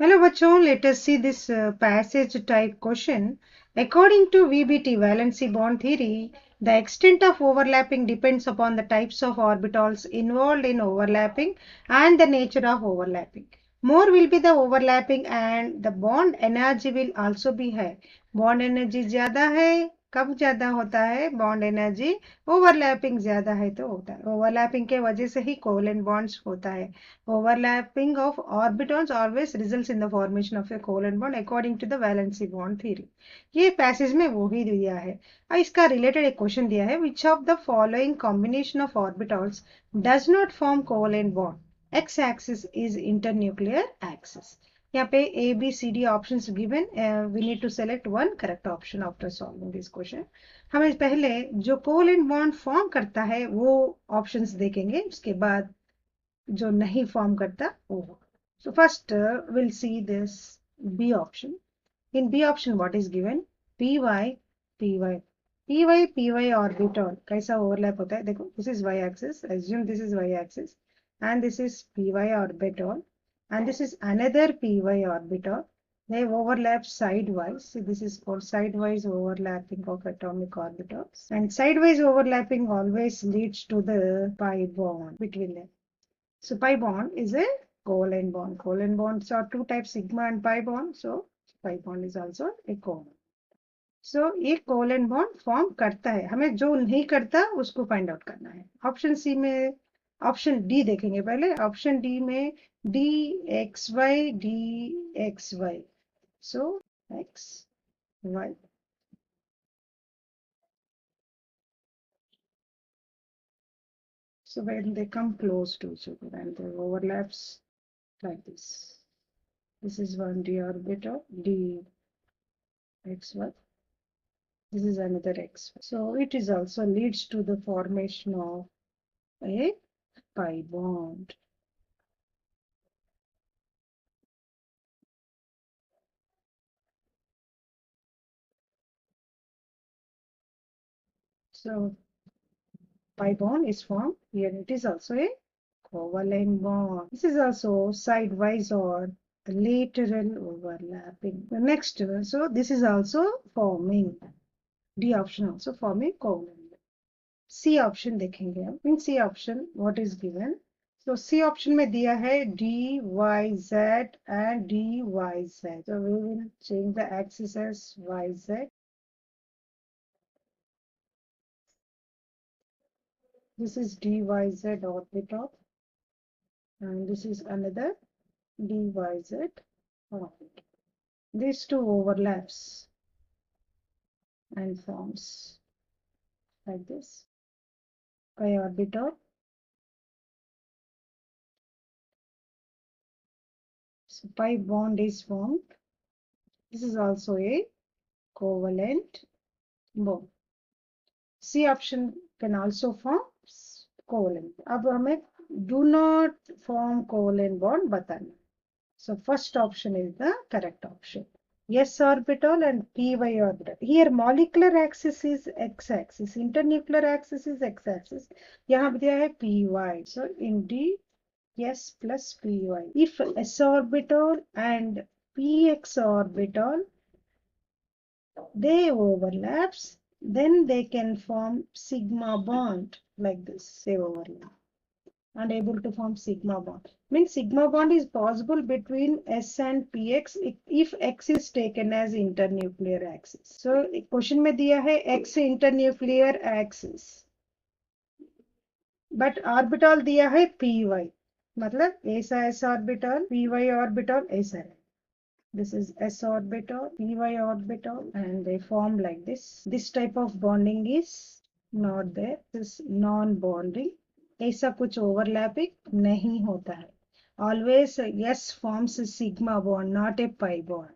Hello bachon, let us see this passage type question. According to VBT valency bond theory, the extent of overlapping depends upon the types of orbitals involved in overlapping and the nature of overlapping. More will be the overlapping and the bond energy will also be high. Bond energy ज़्यादा है, कब ज़्यादा होता है bond energy? Overlapping ज़्यादा है तो होता है. ओवरलैपिंग के वजह से ही कोवेलेंट बॉन्ड्स होता है. Overlapping of orbitals always results in the formation of a covalent bond according to the valency bond theory. ये पैसेज में वो ही दिया है. इसका रिलेटेड एक क्वेश्चन दिया है. Which of the following combination of orbitals does not form covalent bond? X axis is internuclear axis. यहाँ पे A, B, C, D options given. We need to select one correct option after solving this question. हमें पहले जो covalent bond form करता है वो options देखेंगे, उसके बाद जो नहीं फॉर्म करता वो. So first we'll see this B option. In B option what is given? Py, py orbital कैसा ओवरलैप होता है? देखो, this is y axis. Assume this is y axis and this is py orbital and this is another py orbital. They overlap sidewise. So this is called sidewise overlapping of atomic orbitals. And sidewise overlapping always leads to the pi bond between them. So pi bond is a covalent bond. Covalent bonds are two types, sigma and pi bond. So pi bond is also a covalent. So ये covalent bond form करता है. हमें जो नहीं करता उसको find out करना है. ऑप्शन सी में ऑप्शन डी देखेंगे पहले. ऑप्शन डी में dxy dxy. So x y. So when they come close to each other and they overlaps like this. This is one d orbital d xy. This is another x. So it is also leads to the formation of a pi bond. So pi bond is formed here. It is also a covalent bond. This is also sidewise or lateral overlapping. The next, so this is also forming. D option also forming covalent. C option देखेंगे हम. In C option what is given? So C option में दिया है dyz and dyz. So we will change the axis as yz. This is dyz orbital and this is another dyz orbital. These two overlaps and forms like this. Pi orbital. So pi bond is formed. This is also a covalent bond. C option can also form covalent. अब हमें do not form covalent bond बताना. So first option is the correct option. S orbital and py orbital. Here molecular axis is x-axis, internuclear axis is x-axis. यहाँ पे दिया है py. So in D, S plus py. If s orbital and px orbital they overlaps, then they can form sigma bond like this. They overlap and able to form sigma bond. Means sigma bond is possible between S and px if x is taken as internuclear axis. So question में दिया है x internuclear axis, but orbital दिया है py. मतलब ऐसा s orbital, py orbital ऐसा है. This is s orbital, py orbital, and they form like this. This type of bonding is not there. This is non-bonding. ऐसा कुछ overlapping नहीं होता है. Always S forms a sigma bond, not a pi bond.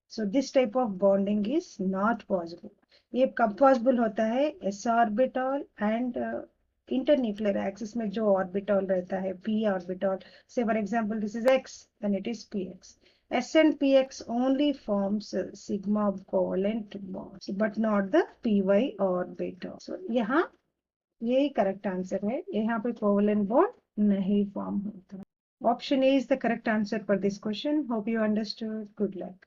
So this type of bonding is not possible. ये कब possible होता है? S orbital and internuclear axis में जो orbital रहता है, p orbital. Say for example, this is x, then it is px. S and px only forms sigma covalent bonds, but not the py orbital. So यहाँ यही correct answer है. यहाँ पे covalent bond नहीं form होता. Option A is the correct answer for this question. Hope you understood. Good luck.